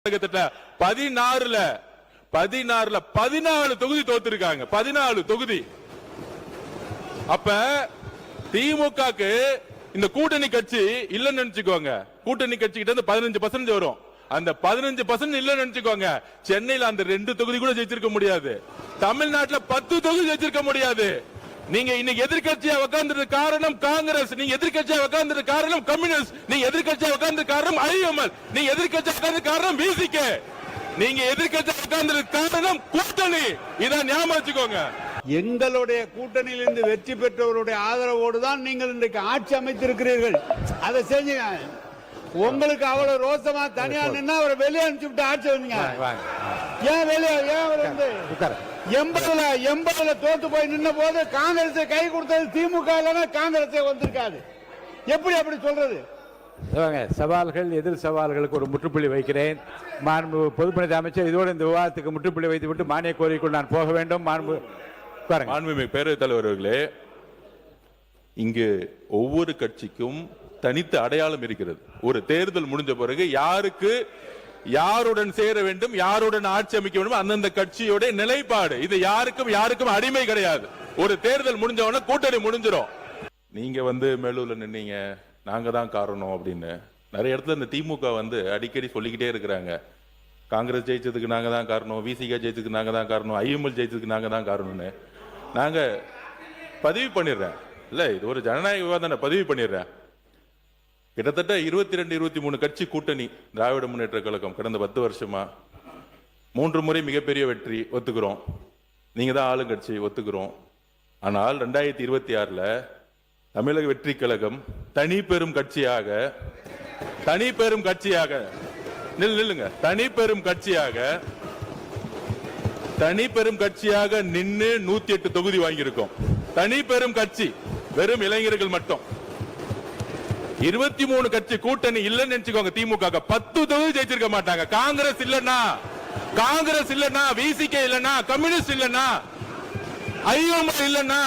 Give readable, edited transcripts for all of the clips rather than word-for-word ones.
16 14 தொகுதி தோத்துருக்காங்க. 14 தொகுதி. அப்ப திமுகக்கு இந்த கூட்டணி கட்சி இல்லன்னு நினைச்சுக்கோங்க. கூட்டணி கட்சி கிட்ட இருந்து 15% வரும். அந்த 15% இல்லன்னு நினைச்சுக்கோங்க. சென்னையில அந்த 2 தொகுதி கூட ஜெயிச்சிருக்க முடியாது. தமிழ்நாட்டுல 10 தொகுதி ஜெயிச்சிருக்க முடியாது. நீங்க இன்னைக்கு எதிர்க்கட்சியா உட்கார்ந்தது காரணம் காங்கிரஸ், நீங்க எதிர்க்கட்சியா உட்கார்ந்தது காரணம் கம்யூனிஸ்ட், நீங்க எதிர்க்கட்சியா உட்கார்ந்தது காரணம் ஐஎம்எல், நீங்க எதிர்க்கட்சியா உட்கார்ந்தது காரணம் விசிகே, நீங்க எதிர்க்கட்சியா உட்கார்ந்தது காரணம் கூட்டணி. இத ஞாபகம் வச்சுக்கோங்க. எங்களுடைய கூட்டணியிலிருந்து வெற்றி பெற்றவருடைய ஆதரவோடு தான் நீங்கள் இன்றைக்கு ஆட்சி அமைத்திருக்கிறீர்கள். அதை செஞ்சீங்க. உங்களுக்கு அவ்வளவு ரோசமா தனியா நின்னா அவரை வெளியே அனுப்பிச்சுட்டு ஆட்சி வந்தீங்க. ஏன் வெளியே ஏன் 80 தோத்து போய் நின்ன போது காங்கிரஸை கை கொடுத்தது திமுக இல்லைன்னா காங்கிரஸே வந்திருக்காது. எப்படி அப்படி சொல்றது? சவால்கள் எதிர் சவால்களுக்கு ஒரு முற்றுப்புள்ளி வைக்கிறேன். மாண்பு பொதுப்பணித்துறை அமைச்சர் இதோடு இந்த விவாதத்துக்கு முற்றுப்புள்ளி வைத்துவிட்டு மானிய கோரிக்கைக்குள் நான் போக வேண்டும். மாண்புமிகு பேரவைத் தலைவர் அவர்களே, இங்கு ஒவ்வொரு கட்சிக்கும் தனித்த அடையாளம் இருக்கிறது. ஒரு தேர்தல் முடிஞ்ச பிறகு யாருக்கு யாருடன் சேர வேண்டும், யாருடன் ஆட்சி அமைக்க வேண்டும், அந்தந்த கட்சியோட நிலைப்பாடு. இது யாருக்கும் அடிமை கிடையாது. ஒரு தேர்தல் முடிஞ்சவன கூட்டணி முடிஞ்சிடும். நீங்க மேலூர்ல நின்னீங்க, நாங்க தான் காரணம் அப்படின்னு நிறைய இடத்துல இந்த திமுக அடிக்கடி சொல்லிக்கிட்டே இருக்கிறாங்க. காங்கிரஸ் ஜெயிச்சதுக்கு நாங்க தான் காரணம், விசிகா ஜெயிச்சதுக்கு நாங்க தான் காரணம், ஐஎம்எல் ஜெயிச்சதுக்கு நாங்க தான் காரணம்னு நாங்க பதிவு பண்ணிடுறேன். இல்ல, இது ஒரு ஜனநாயக விவாதம், பதிவு பண்ணிடுறேன். கிட்டத்தட்ட 22-23 கட்சி கூட்டணி திராவிட முன்னேற்ற கழகம் கடந்த 10 வருஷமா 3 முறை மிகப்பெரிய வெற்றி ஒத்துக்கிறோம். நீங்க தான் ஆளுங்கட்சி ஒத்துக்கிறோம். ஆனால் 2026ல தமிழக வெற்றி கழகம் தனி பெரும் கட்சியாக நில்லுங்க தனி பெரும் கட்சியாக நின்று 108 தொகுதி வாங்கியிருக்கோம். தனி பெரும் கட்சி, வெறும் இளைஞர்கள் மட்டும். 23 கட்சி கூட்டணி இல்லன்னு நினைச்சுக்கோங்க. திமுக 10 தொகுதி ஜெயிச்சிருக்க மாட்டாங்க. காங்கிரஸ் இல்லன்னா, விசிகே இல்லன்னா, கம்யூனிஸ்ட் இல்லன்னா, ஐஎம்எல் இல்லன்னா,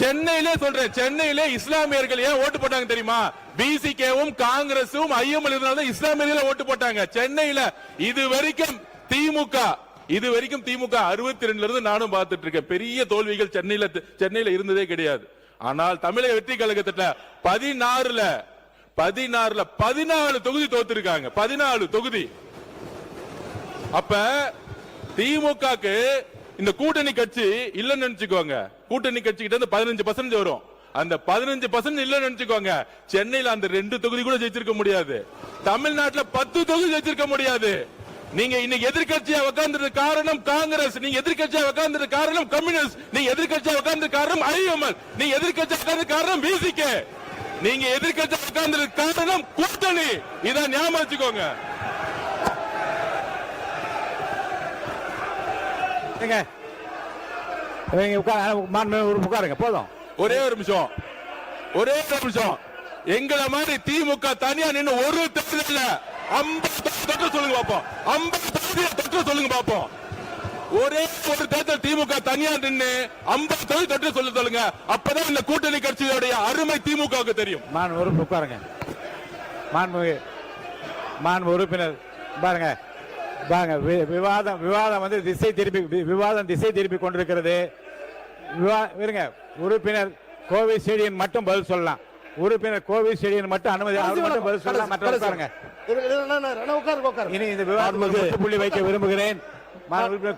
சென்னையிலே இஸ்லாமியர்கள் ஏன் ஓட்டு போட்டாங்க தெரியுமா? விசிகேவும் காங்கிரஸும் ஐஎம்எல் இருந்தாலும் இஸ்லாமியர்கள் ஓட்டு போட்டாங்க சென்னையில. இதுவரைக்கும் திமுக 62ல இருந்து நானும் பார்த்துட்டு இருக்கேன். பெரிய தோல்விகள் சென்னையில இருந்ததே கிடையாது. ஆனால் தமிழக வெற்றி கழகத்துல 14 தொகுதி தோத்துருக்காங்க. 14 தொகுதி. அப்ப திமுகக்கு இந்த கூட்டணி கட்சி இல்லன்னு நினைச்சுக்கோங்க. கூட்டணி கட்சி கிட்ட இருந்து 15% வரும். அந்த 15% இல்லன்னு நினைச்சுக்கோங்க. சென்னையில அந்த 2 தொகுதி கூட ஜெயிச்சிருக்க முடியாது. தமிழ்நாட்டுல 10 தொகுதி ஜெயிச்சிருக்க முடியாது. நீங்க இன்னைக்கு எதிர்க்கட்சியா உட்கார்ந்தது காரணம் காங்கிரஸ், நீங்க எதிர்க்கட்சியா உட்கார்ந்தது காரணம் கம்யூனிஸ்ட், நீங்க எதிர்க்கட்சியா உட்கார்ந்தது காரணம் ஐஎம்எல், நீங்க எதிர்க்கட்சியா உட்கார்ந்தது காரணம் விசிகே, நீங்க எதிர்க்கட்சியா உட்கார்ந்தது காரணம் கூட்டணி. இத ஞாபகம் வச்சுக்கோங்க. உட்காருங்க போதும். ஒரே ஒரு நிமிஷம். எங்களை மாதிரி திமுக தனியா நின்று ஒரு தேர்தல் 50 சொல்லுங்க பாப்போம். 50 சொல்லுங்க பாப்போம். ஒரே ஒரு தேர்தல் திமுக தனியா நின்று 50 தொற்று சொல்லுங்க. அப்பதான் இந்த கூட்டணி கட்சியோடைய அருமை திமுகவுக்கு தெரியும். உட்காருங்க. மாண்பு உறுப்பினர் பாருங்க. விவாதம் திசை திருப்பி கொண்டிருக்கிறது. உறுப்பினர் கோவை ஸ்டேடியம் மட்டும் பதில் சொல்லலாம். உறுப்பினர் கோவை ஸ்டேடியம் மட்டும் அனுமதி, அவர் மட்டும் பதில் சொல்லலாம். மற்ற இனி இந்த விவாதத்துக்கு புள்ளி வைக்க விரும்புகிறேன்.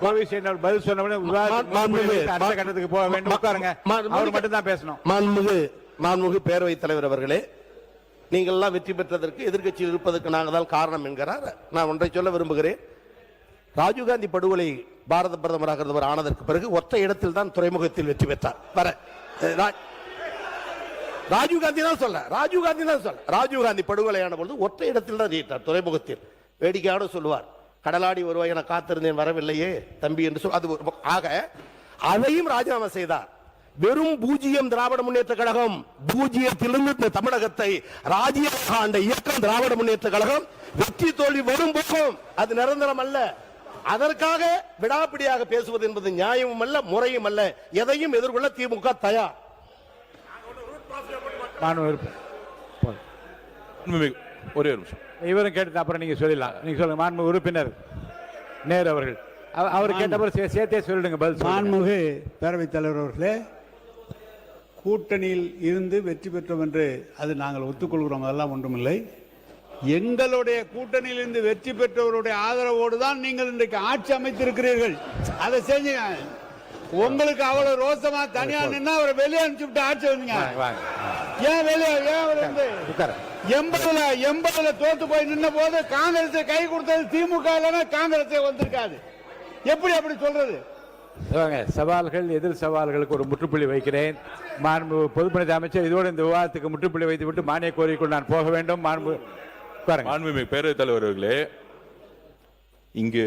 கோவை ஸ்டேடியம் பதில் சொன்ன அடுத்த கட்டத்துக்கு போக வேண்டும். உட்காருங்க. அவர் மட்டும் தான் பேசணும். மாண்புமிகு பேரவைத் தலைவர் அவர்களே, நீங்கள் எல்லாம் வெற்றி பெற்றதற்கு எதிர்க்கட்சியில் இருப்பதற்கு நாங்கள் தான் காரணம் என்கிறார். நான் ஒன்றை சொல்ல விரும்புகிறேன். ராஜீவ்காந்தி படுகொலை பாரத பிரதமராக இருந்தவர் ஆனதற்கு பிறகு ஒற்றை இடத்தில் தான் துறைமுகத்தில் வெற்றி பெற்றார். ராஜீவ்காந்தி தான் சொல்ல. ராஜீவ்காந்தி படுகொலையான பொழுது ஒற்றை இடத்தில் தான் ஜெயித்தார், துறைமுகத்தில். வேடிக்கையோடு சொல்லுவார், கடலாடி வருவாய் என காத்திருந்தேன் வரவில்லையே தம்பி என்று சொல். அது ஆக அதையும் ராஜினாமா செய்தார். வெறும் 0 திராவிட முன்னேற்ற கழகம். 0லிருந்து தமிழகத்தை ராஜ்யம் ஆண்ட இயக்கம் திராவிட முன்னேற்ற கழகம். வெற்றி தோல்வி வரும் போக்கும் அது நிரந்தரம் அல்ல. அதற்காக விடாப்பிடியாக பேசுவது என்பது நியாயமும் அல்ல, முறையும் அல்ல. எதையும் எதிர்கொள்ள திமுக தயார். ஒரே ஒரு நிமிஷம். இவரும் கேட்டு அப்புறம் நீங்க சொல்லிடலாம். நீங்க சொல்லுங்க. மாண்பு உறுப்பினர் நேரு அவர்கள் அவர் கேட்டப்பறம் சேர்த்தே சொல்லிடுங்க பதில். மாண்புமிகு பேரவைத் தலைவர் அவர்களே, கூட்டணியில் இருந்து வெற்றி பெற்றோம் என்று அது நாங்கள் ஒத்துக்கொள்கிறோம், அதெல்லாம் ஒன்றுமில்லை. எங்களுடைய கூட்டணியில் இருந்து வெற்றி பெற்றவருடைய ஆதரவோடு தான் நீங்கள் இன்றைக்கு ஆட்சி அமைத்திருக்கிறீர்கள். அதை செஞ்சீங்க. உங்களுக்கு அவ்வளவு ரோசமா தனியா நின்னா அவரை வெளியே அனுப்பிச்சுட்டு ஆட்சி வந்தீங்க. ஏன் வெளியே வந்து 80ல தோத்து போய் நின்ன போது காங்கிரஸை கை கொடுத்தது திமுக இல்லைன்னா காங்கிரஸே வந்திருக்காது. எப்படி அப்படி சொல்றது? சவால்கள் எதிர் சவால்களுக்கு ஒரு முற்றுப்புள்ளி வைக்கிறேன். மாண்பு பொதுப்பணித்துறை அமைச்சர், இதோடு இந்த விவாதத்துக்கு முற்றுப்புள்ளி வைத்து விட்டு மானிய கோரிக்கைக்குள் நான் போக வேண்டும். மாண்புமிகு பேரவைத் தலைவர் அவர்களே, இங்கு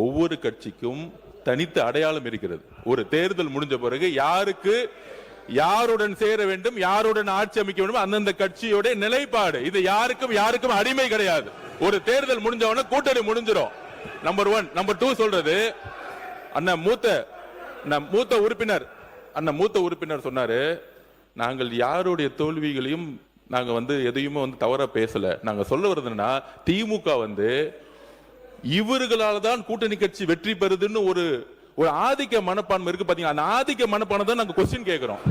ஒவ்வொரு கட்சிக்கும் தனித்த அடையாளம் இருக்கிறது. ஒரு தேர்தல் முடிஞ்ச பிறகு யாருக்கு யாருடன் சேர வேண்டும், யாருடன் ஆட்சி அமைக்க வேண்டும், அந்தந்த கட்சியோட நிலைப்பாடு. இது யாருக்கும் அடிமை கிடையாது. ஒரு தேர்தல் முடிஞ்சவன கூட்டணி முடிஞ்சிடும். நம்பர் 1. நம்பர் 2 சொல்றது, அண்ணன் மூத்த உறுப்பினர் சொன்னாரு, நாங்கள் யாருடைய தோல்விகளையும் நாங்க எதையுமே தவறா பேசல. நாங்க சொல்ல வருதுன்னா, திமுக இவர்களால தான் கூட்டணி கட்சி வெற்றி பெறுதுன்னு ஒரு ஆதிக்க மனப்பான்மை இருக்கு பாத்தீங்களா? அந்த ஆதிக்க மனப்பான்மை தான் நாங்க கொஸ்டின் கேட்கிறோம்.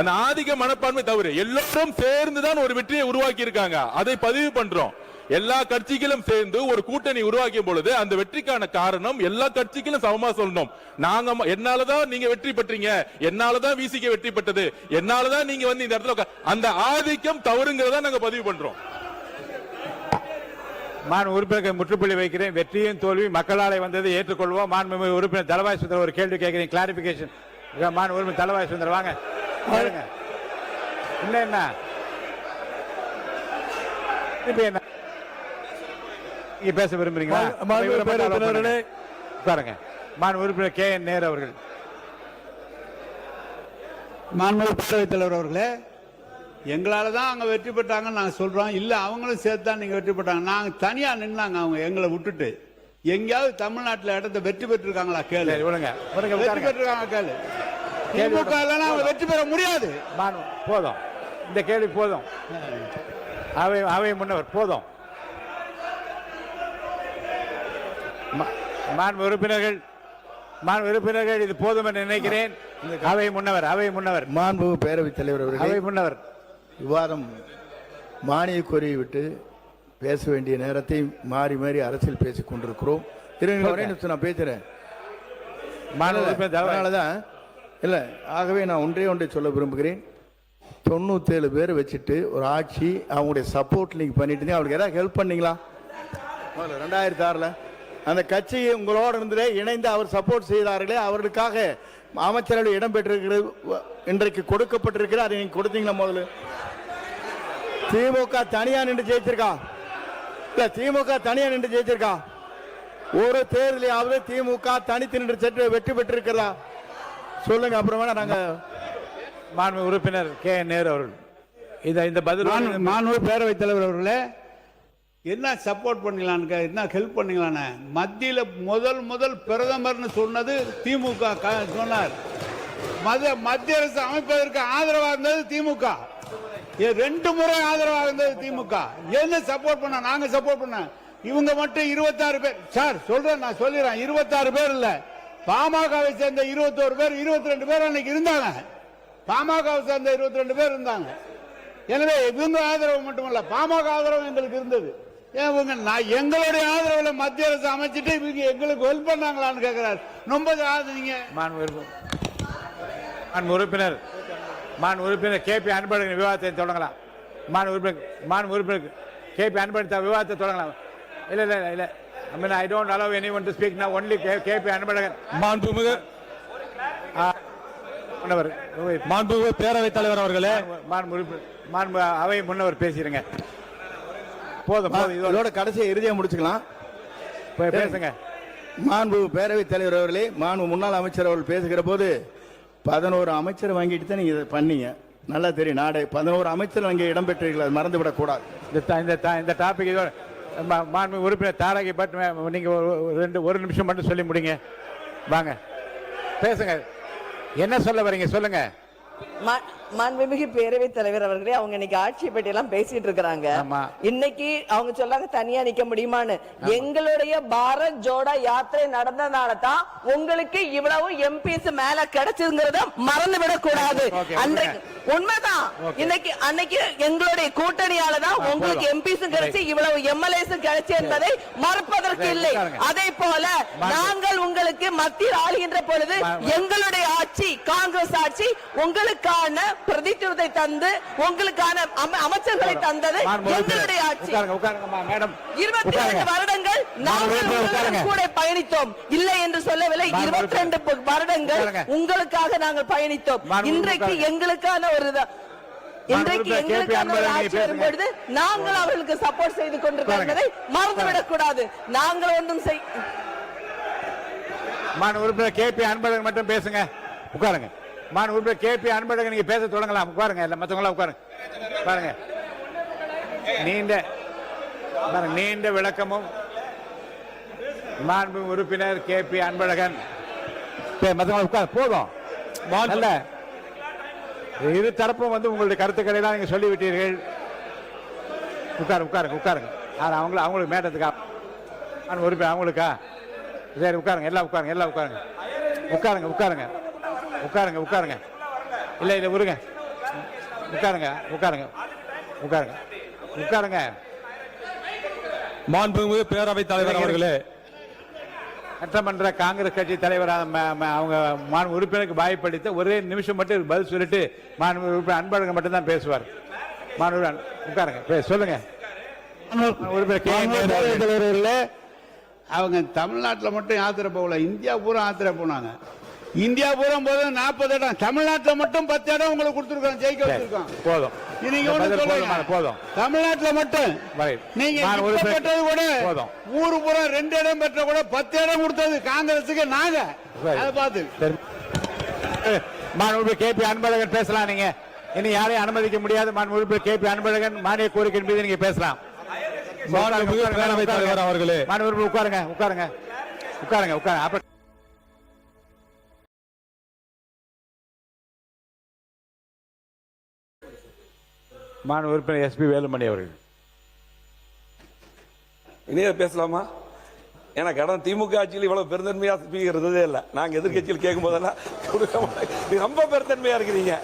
அந்த ஆதிக்க மனப்பான்மை தவிர எல்லாரும் சேர்ந்துதான் ஒரு வெற்றியை உருவாக்கி இருக்காங்க. அதை பதிவு பண்றோம். எல்லா கட்சிகளும் சேர்ந்து ஒரு கூட்டணி உருவாக்கிய பொழுது அந்த வெற்றிக்கான காரணம் எல்லா கட்சிகளும் சமமா சொல்லணும். நாங்க என்னாலதான் நீங்க வெற்றி பெற்றீங்க, என்னாலதான் விசிக வெற்றி பெற்றது, என்னாலதான் நீங்க இந்த இடத்துல அந்த ஆதிக்கம் தவறுங்கிறத நாங்க பதிவு பண்றோம். உறுப்பினருக்கு முற்றுப்புள்ளி வைக்கிறேன். வெற்றியும் தோல்வி மக்களாலே வந்தது, ஏற்றுக்கொள்வோம். மாண்புமிகு உறுப்பினர் தலவாய் சுந்தர் ஒரு கேள்வி கேட்கிறேன், கிளாரிபிகேஷன். உறுப்பினர் தலவாய் சுந்தர் வாங்க. என்ன என்ன பேச விரும்புறீங்களா? பாருங்க. உறுப்பினர் கே என் நேரு அவர்கள். மாண்புமிகு பேரவைத் தலைவர் அவர்களே, எங்களால தான் அவங்க வெற்றி பெற்றாங்கன்னு நாங்கள் சொல்றோம். இல்ல அவங்களும் சேர்த்து தான் நீங்க வெற்றி பெற்றாங்க. நாங்க தனியா நின்னாங்க. அவங்க எங்களை விட்டுட்டு எங்கேயாவது தமிழ்நாட்டில் இடத்தை வெற்றி பெற்றிருக்காங்களா கேளு. வெற்றி பெற்றிருக்காங்க கேளு. திமுக இல்லைன்னா அவங்க வெற்றி பெற முடியாது. போதும், இந்த கேள்வி போதும். அவை முன்னவர் போதும். உறுப்பினர்கள் இது போதும் என்று நினைக்கிறேன். அவை முன்னவர் மாண்பு பேரவைத் தலைவர் அவர்கள், அவை முன்னவர் விவாதம் மானிய கோரியை விட்டு பேச வேண்டிய நேரத்தை மாறி மாறி அரசியல் பேசிக் கொண்டிருக்கிறோம். நான் பேசுறேன். அதனாலதான் இல்ல. ஆகவே நான் ஒன்றை சொல்ல விரும்புகிறேன். 97 பேர் வச்சுட்டு ஒரு ஆட்சி அவங்களுடைய சப்போர்ட் நீங்க பண்ணிட்டு அவங்களுக்கு ஏதாவது ஹெல்ப் பண்ணீங்களா? 2006 அந்த கட்சியை உங்களோட இருந்து இணைந்து அவர் சப்போர்ட் செய்தார்களே, அவர்களுக்காக அமைச்சரவை இடம் பெற்றிருக்கிறது, இன்றைக்கு கொடுக்கப்பட்டிருக்கிற அதை நீங்க கொடுத்தீங்களா? முதல்ல திமுக தனியா நின்று ஜெயிச்சிருக்கா? இல்ல திமுக தனியா நின்று ஜெயிச்சிருக்கா? ஒரு தேர்தலையாவது திமுக தனித்து நின்று வெற்றி பெற்றிருக்கிறதா சொல்லுங்க. அப்புறம் வேணா நாங்க மாண்பு உறுப்பினர் கே நேரு அவர்கள் இந்த பதில். மாண்பு பேரவைத் தலைவர் அவர்களே, என்ன சப்போர்ட் பண்ணலான்னு, என்ன ஹெல்ப் பண்ணலான்னு மத்தியில முதல் பிரதமர்னு சொன்னது திமுக சொன்னார். மத்திய அரசு அமைப்பதற்கு ஆதரவாக இருந்தது திமுக. 2 முறை ஆதரவாக இருந்தது திமுக. என்ன சப்போர்ட் பண்ண? நாங்க சப்போர்ட் பண்ண. இவங்க மட்டும் 26 பேர் சார் சொல்றேன், நான் சொல்லிடுறேன். 26 பேர் இல்ல, பாமகவை சேர்ந்த 21 பேர், 22 பேர் அன்னைக்கு இருந்தாங்க. பாமகவை சேர்ந்த 22 பேர் இருந்தாங்க. எனவே இவங்க ஆதரவு மட்டுமல்ல, பாமக ஆதரவு எங்களுக்கு இருந்தது. எங்களுடைய ஆதரவுல மத்திய அரசு அமைச்சிட்டு இவங்க எங்களுக்கு ஹெல்ப் பண்ணாங்களான்னு கேட்கிறார். ரொம்ப நீங்க உறுப்பினர் கே பி அன்பழகன் விவாதத்தை தொடங்கலாம். உறுப்பினர் கே பி அன்பழகன் விவாதத்தை தொடங்கலாம். இல்ல I mean, I don't allow anyone to speak now. Only KP Anbazhagan. மாண்புமிகு பேரவைத் தலைவர் அவர்களே, அவை முன்னவர் பேசிருங்க. போதும். இதோட கடைசியை இறுதியா முடிச்சுக்கலாம். பேசுங்க. மாண்பு பேரவைத் தலைவர் அவர்களே, மாண்பு முன்னாள் அமைச்சர் அவர்கள் பேசுகிற போது 11 அமைச்சர் வாங்கிட்டு தான் நீங்க இதை பண்ணீங்க. நல்லா தெரியும். நாடு 11 அமைச்சர் அங்கே இடம்பெற்றீர்கள், அது மறந்து விடக்கூடாது. இந்த டாபிக் மாண்பு உறுப்பினர் தாரகை பட் நீங்க ஒரு நிமிஷம் மட்டும் சொல்லி முடிங்க. வாங்க பேசுங்க. என்ன சொல்ல வரீங்க சொல்லுங்க. மாண்புமிகு பேரவைத் தலைவர் அவர்களே, அவங்க இன்னைக்கு ஆட்சியை பற்றி எல்லாம் பேசிட்டு இருக்காங்க. ஆமா. இன்னைக்கு அவங்க சொல்லாங்க தனியா நிக்க முடியுமான்னு. எங்களுடைய பாரத் ஜோடோ யாத்திரை நடந்ததுனால தான் உங்களுக்கு இவ்வளவு எம்பிஸ் மேல கிடைச்சதுங்கிறத மறந்து விடக் கூடாது. Okay, அன்றைக்கு உண்மைதான். இன்னைக்கு அன்னைக்கு எங்களுடைய கூட்டணியால தான் உங்களுக்கு எம்பிஸ் கிடைச்சு இவ்வளவு எம்எல்ஏஸ் கிடைச்சு என்பதை மறப்பதற்கு இல்லை. அதே போல நாங்கள் உங்களுக்கு மத்தியில் ஆளுகின்ற பொழுது எங்களுடைய ஆட்சி காங்கிரஸ் ஆட்சி உங்களுக்கான பிரதித்துவத்தை தந்து உங்களுக்கான அமைச்சர்களை தந்தது எங்களுடைய ஆட்சி. 22 வருடங்கள் நாங்கள் கூட பயணித்தோம், இல்லை என்று சொல்லவில்லை. 22 வருடங்கள் உங்களுக்காக நாங்கள் பயணித்தோம். இன்றைக்கு எங்களுக்கான ஒரு இன்றைக்கு எங்களுக்கான ஒரு ஆட்சி வரும்பொழுது நாங்கள் அவர்களுக்கு சப்போர்ட் செய்து கொண்டிருக்கிறதை மறந்துவிடக் கூடாது. நாங்கள் ஒன்றும் உறுப்பினர் கேபி அன்பழகன் மட்டும் பேசுங்க. உட்காருங்க. உறுப்பினர் கேபி அன்பழகன் நீங்க பேச தொடங்கலாம். உட்காருங்க. இல்ல மத்தவங்க உட்காருங்க. பாருங்க, நீண்ட விளக்கமும் மாண்பு உறுப்பினர் கேபி அன்பழகன் மத்தவங்க உட்கார் போதும். அல்ல இரு தரப்பும் உங்களுடைய கருத்துக்களை எல்லாம் நீங்க சொல்லிவிட்டீர்கள். உட்காருங்க. அவங்களுக்கு மேட்டத்துக்கா உறுப்பினர் அவங்களுக்கா? சரி உட்காருங்க. எல்லாம் உட்காருங்க. இல்ல உருங்க. உட்காருங்க. மாண்புமிகு பேரவைத் தலைவர் அவர்களே, சட்டமன்ற காங்கிரஸ் கட்சி தலைவர் அவங்க மாண்பு உறுப்பினருக்கு வாய்ப்பளித்த ஒரே நிமிஷம் மட்டும் பதில் சொல்லிட்டு மாண்பு உறுப்பினர் அன்பழகன் மட்டும் தான் பேசுவார். உட்காருங்க. சொல்லுங்க. தலைவர்களே, அவங்க தமிழ்நாட்டில் மட்டும் யாத்திரை போகல, இந்தியா பூரா யாத்திரை போனாங்க. இந்தியா பூரா போது 40 இடம், தமிழ்நாட்டில் மட்டும் 10 இடம் உங்களுக்கு கொடுத்துருக்கோம், ஜெயிக்க வச்சிருக்கோம். போதும். நீங்க போதும். தமிழ்நாட்டில் மட்டும் நீங்க பெற்றது கூட ஊரு பூரா 2 இடம் பெற்ற கூட 10 இடம் கொடுத்தது காங்கிரஸுக்கு. நாங்க அதை பார்த்து மாண்பு கேபி அன்பழகன் பேசலாம். நீங்க இனி யாரையும் அனுமதிக்க முடியாது. மாண்பு கேபி அன்பழகன் மானிய கோரிக்கை மீது நீங்க பேசலாம். பேரவைத் தலைவர் அவர்களே, உட்காருங்க. அப்புறம் மாண்பு உறுப்பினர் எஸ்பி வேலுமணி அவர்கள். இனியே பேசலாமா? ஏன்னா கடன் திமுக ஆட்சியில் இவ்வளவு பெருந்தன்மையா இருந்ததே இல்லை. நாங்க எதிர்கட்சியில் கேட்கும் போதெல்லாம் ரொம்ப பெருந்தன்மையா இருக்கிறீங்க,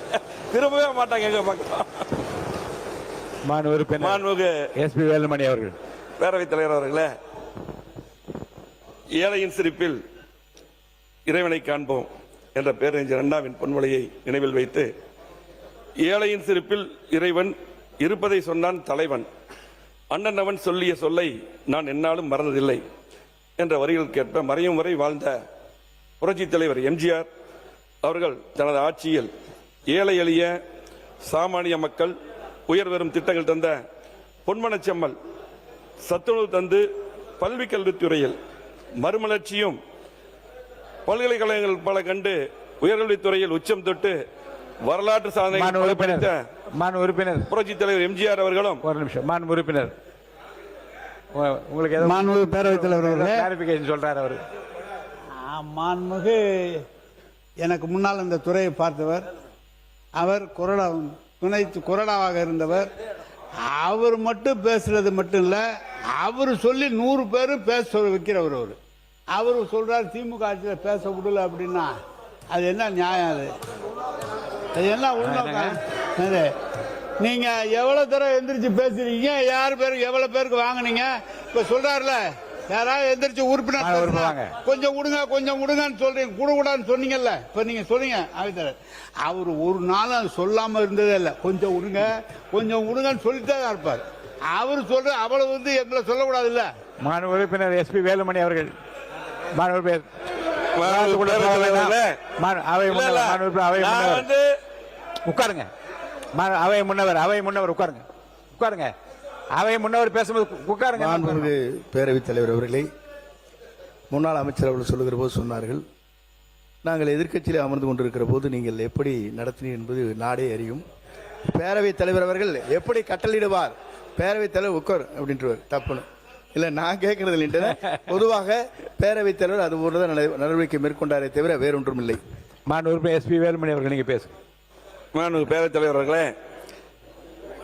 திரும்பவே மாட்டாங்க எங்க பக்கம். மாண்பு உறுப்பினர் எஸ்பி வேலுமணி அவர்கள். பேரவைத் தலைவர் அவர்களே, ஏழையின் சிரிப்பில் இறைவனை காண்போம் என்ற பேரறிஞர் அண்ணாவின் பொன்மொழியை நினைவில் வைத்து, ஏழையின் சிரிப்பில் இறைவன் இருப்பதை சொன்னான் தலைவன், அண்ணன் அவன் சொல்லிய சொல்லை நான் என்னாலும் மறந்ததில்லை என்ற வரிகள் கேட்ப மறையும் வரை வாழ்ந்த புரட்சித் தலைவர் எம்ஜிஆர் அவர்கள் தனது ஆட்சியில் ஏழை எளிய சாமானிய மக்கள் உயர்வரும் திட்டங்கள் தந்த பொன்மனச்செம்மல் சத்துணவு தந்து பல்வி கல்வித்துறையில் மறுமலர்ச்சியும் பல்கலைக்கழகங்கள் பல கண்டு உயர்கல்வித்துறையில் உச்சம் தொட்டு வரலாற்று சாதனை உறுப்பினர் புரட்சித் தலைவர் எம்ஜிஆர் அவர்களும். ஒரு நிமிஷம். மாண்பு உறுப்பினர் உங்களுக்கு பேரவைத் தலைவர் சொல்றாரு அவரு. மாண்புமிகு எனக்கு முன்னால் இந்த துறையை பார்த்தவர், அவர் துணை கொறடாவாக இருந்தவர். அவர் மட்டும் பேசுறது மட்டும் இல்ல, அவர் சொல்லி 100 பேர் பேச வைக்கிறவர். அவர் சொல்றாரு திமுக ஆட்சியில் பேச விடல அப்படின்னா அது என்ன நியாயம்? அது என்ன உண்மை? நீங்க எவ்வளவு தடவை எந்திரிச்சு பேசுறீங்க? யார் பேருக்கு எவ்வளவு பேருக்கு வாங்கினீங்க? இப்ப சொல்றாருல, யாராவது எந்திரிச்சு உறுப்பினர் கொஞ்சம் விடுங்கன்னு சொல்றீங்க, கூடாதுன்னு சொன்னீங்கல்ல. இப்ப நீங்க சொன்னீங்க அவர் ஒரு நாள் சொல்லாம இருந்ததே இல்ல. கொஞ்சம் விடுங்கன்னு சொல்லிட்டே இருப்பார். அவரு சொல்ற அவ்வளவு எங்களை சொல்லக்கூடாது இல்ல. மாண்பு உறுப்பினர் எஸ்பி வேலுமணி அவர்கள். உட்காருங்க. அவை முன்னவர் உட்காருங்க. அவை முன்னவர் பேசும்போது உட்காருங்க. பேரவைத் தலைவர் அவர்களை முன்னாள் அமைச்சர் அவர்கள் சொல்லுகிற போது சொன்னார்கள், நாங்கள் எதிர்க்கட்சியில் அமர்ந்து கொண்டிருக்கிற போது நீங்கள் எப்படி நடத்தினீர்கள் என்பது நாடே அறியும். பேரவைத் தலைவர் அவர்கள் எப்படி கட்டளையிடுவார், பேரவைத் தலைவர் உட்கார் அப்படின்றவர். தப்புன்னு இல்லை, நான் கேட்கறது இல்லைன்ட்டு. பொதுவாக பேரவைத் தலைவர் அது போன்றதான் நடவடிக்கை மேற்கொண்டாரே தவிர வேறொன்றும் இல்லை. மாண்பு எஸ்பி வேலுமணி அவர்கள் நீங்க பேசுங்க. பேரவைத் தலைவர் அவர்களே,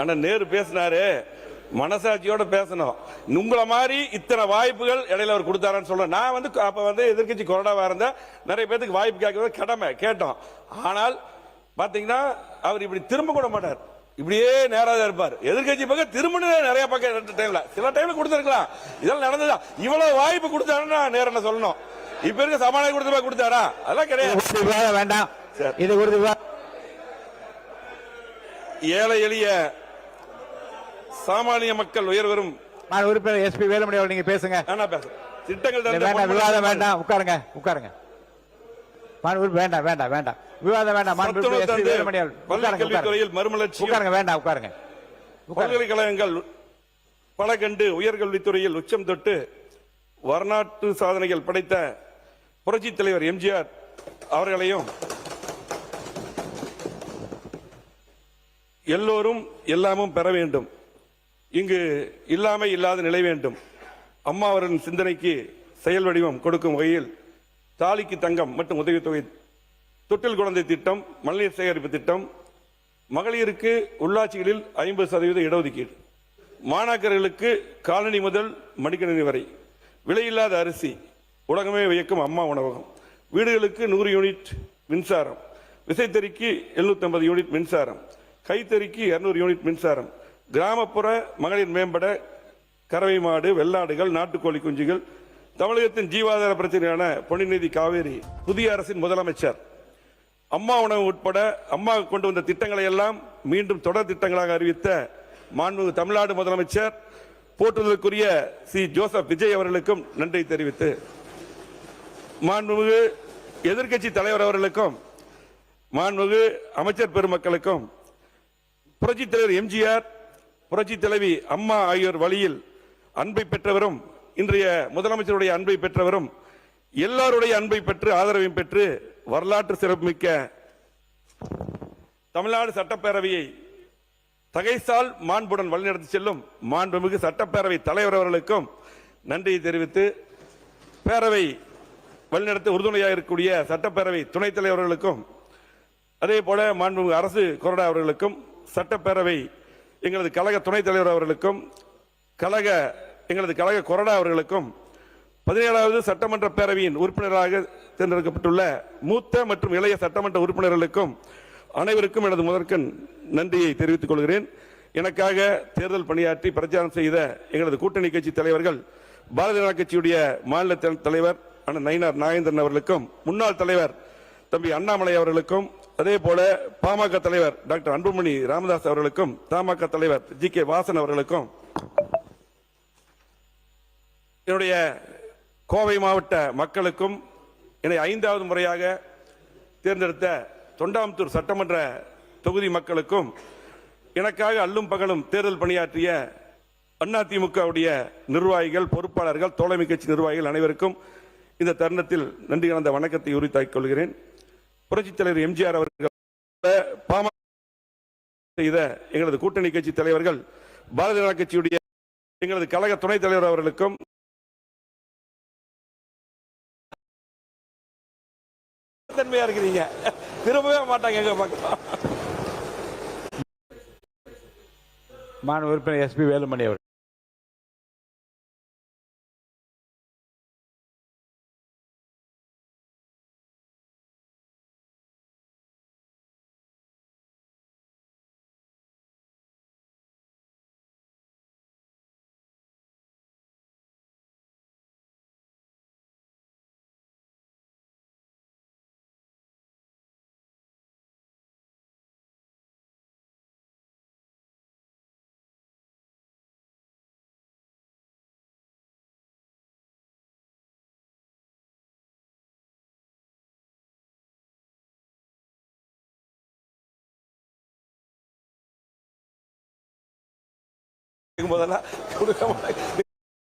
அண்ணா நேரு பேசினாரு, மனசாட்சியோட பேசணும். உங்களை மாதிரி இத்தனை வாய்ப்புகள் இடையில அவர் கொடுத்தாரான்னு சொல்ல. நான் அப்ப எதிர்க்கட்சி கொறடாவா இருந்தா நிறைய பேருக்கு வாய்ப்பு கேட்கறது கடமை கேட்டோம். ஆனால் பாத்தீங்கன்னா அவர் இப்படி திரும்ப கூட மாட்டார், இப்படியே நேராக இருப்பார். எதிர்கட்சி பக்கம் திரும்ப நிறைய பக்கம் டைம்ல சில டைம்ல கொடுத்திருக்கலாம். இதெல்லாம் நடந்ததா? இவ்வளவு வாய்ப்பு கொடுத்தாருன்னா நேரம் என்ன சொல்லணும்? இப்ப இருக்க சமாளம் கொடுத்தாரா? அதெல்லாம் கிடையாது. வேண்டாம், இது ஒரு ஏழை எளிய சாமானிய மக்கள் உயர்வரும் உறுப்பினர் எஸ்பி வேலுமணி அவர்கள் நீங்க பேசுங்க. திட்டங்கள் வேண்டாம், விவாதம் வேண்டாம், உட்காருங்க உட்காருங்க. வேண்டாம் வேண்டாம் வேண்டாம், விவாதம் வேண்டாம். பல்கலைக்கல்வித்துறையில் மறுமலர்ச்சி உட்காருங்க, வேண்டாம் உட்காருங்க. பல்கலைக்கழகங்கள் பல கண்டு உயர்கல்வித்துறையில் உச்சம் தொட்டு வரலாற்று சாதனைகள் படைத்த புரட்சி தலைவர் எம்ஜிஆர் அவர்களையும் எல்லோரும் எல்லாமும் பெற வேண்டும், இங்கு இல்லாமை இல்லாத நிலை வேண்டும். அம்மா அவர்களின் சிந்தனைக்கு செயல் வடிவம் கொடுக்கும் வகையில் தாலிக்கு தங்கம் மற்றும் உதவித்தொகை, தொட்டில் குழந்தை திட்டம், மழைநீர் சேகரிப்பு திட்டம், மகளிருக்கு உள்ளாட்சிகளில் 50% இடஒதுக்கீடு, மாணாக்கர்களுக்கு காலனி முதல் மடிக்கணினி வரை விலையில்லாத அரிசி, உலகமே வியக்கும் அம்மா உணவகம், வீடுகளுக்கு 100 யூனிட் மின்சாரம், விசைத்தறிக்கு 750 யூனிட் மின்சாரம், கைத்தறிக்கு 200 யூனிட் மின்சாரம், கிராமப்புற மகளிர் மேம்பட கறவை மாடு, வெள்ளாடுகள், நாட்டுக்கோழி குஞ்சுகள், தமிழகத்தின் ஜீவாதார பிரச்சனையான பொன்னிநிதி காவேரி, புதிய அரசின் முதலமைச்சர், அம்மா உணவு உட்பட அம்மா கொண்டு வந்த திட்டங்களை எல்லாம் மீண்டும் தொடர் திட்டங்களாக அறிவித்த மாண்புமிகு தமிழ்நாடு முதலமைச்சர் போற்றுதலுக்குரிய சி ஜோசப் விஜய் அவர்களுக்கும் நன்றி தெரிவித்து, மாண்புமிகு எதிர்க்கட்சி தலைவர் அவர்களுக்கும் மாண்புமிகு அமைச்சர் பெருமக்களுக்கும் புரட்சி தலைவர் எம்ஜிஆர், புரட்சி தலைவி அம்மா ஆகியோர் வழியில் அன்பை பெற்றவரும், இன்றைய முதலமைச்சருடைய அன்பை பெற்றவரும், எல்லாருடைய அன்பை பெற்று ஆதரவையும் பெற்று வரலாற்று சிறப்புமிக்க தமிழ்நாடு சட்டப்பேரவையை தகைசால் மாண்புடன் வழிநடத்தி செல்லும் மாண்புமிகு சட்டப்பேரவை தலைவர் அவர்களுக்கும் நன்றியை தெரிவித்து, பேரவை வழிநடத்த உறுதுணையாக இருக்கக்கூடிய சட்டப்பேரவை துணைத் தலைவர்களுக்கும், அதே போல மாண்புமிகு அரசு கொறடா அவர்களுக்கும், சட்டப்பேரவை எங்களது கழக துணைத் தலைவர் அவர்களுக்கும், எங்களது கழக கொறடா அவர்களுக்கும், 17வது சட்டமன்ற பேரவையின் உறுப்பினராக தேர்ந்தெடுக்கப்பட்டுள்ள மூத்த மற்றும் இளைய சட்டமன்ற உறுப்பினர்களுக்கும் அனைவருக்கும் எனது முதற்கண் நன்றியை தெரிவித்துக் கொள்கிறேன். எனக்காக தேர்தல் பணியாற்றி பிரச்சாரம் செய்த எங்களது கூட்டணி கட்சி தலைவர்கள், பாரதிய ஜனதா கட்சியுடைய மாநில தலைவர் அண்ணன் நயினார் நாகேந்திரன் அவர்களுக்கும், முன்னாள் தலைவர் தம்பி அண்ணாமலை அவர்களுக்கும், அதே போல பாமக தலைவர் டாக்டர் அன்புமணி ராமதாஸ் அவர்களுக்கும், தமாக தலைவர் ஜி.கே. வாசன் அவர்களுக்கும், என்னுடைய கோவை மாவட்ட மக்களுக்கும், என்னை 5வது முறையாக தேர்ந்தெடுத்த தொண்டாமுத்தூர் சட்டமன்ற தொகுதி மக்களுக்கும், எனக்காக அல்லும் பகலும் தேர்தல் பணியாற்றிய அதிமுகவுடைய நிர்வாகிகள், பொறுப்பாளர்கள், தோழமை கட்சி நிர்வாகிகள் அனைவருக்கும் இந்த தருணத்தில் நன்றி கலந்த வணக்கத்தை உரித்தாக்கிக் கொள்கிறேன். புரட்சித் தலைவர் எம்ஜிஆர் அவர்கள் பாமக செய்த எங்களது கூட்டணி கட்சி தலைவர்கள், பாரதிய ஜனதா கட்சியுடைய எங்களது கழக துணைத் தலைவர் அவர்களுக்கும் தன்மையா இருக்கிறீங்க, திரும்பவே மாட்டாங்க எங்க பக்கம். மாண்பு உறுப்பினர் எஸ்பி வேலுமணி அவர்கள்.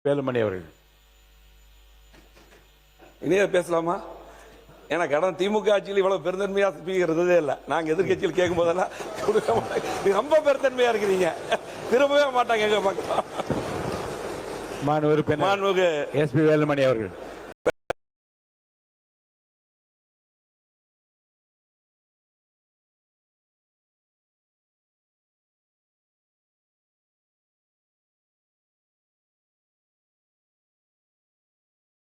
வேலுமணி அவர்கள் இனியே பேசலாமா? ஏன்னா கடந்த திமுக ஆட்சியில் இவ்வளவு பெருந்தன்மையா இருந்ததே இல்லை. நாங்க எதிர்கட்சியில் கேட்கும் போதெல்லாம் ரொம்ப பெருந்தன்மையா இருக்கிறீங்க, திரும்பவே மாட்டாங்க எங்க பக்கம். மாண்புமிகு எஸ்பி வேலுமணி அவர்கள்.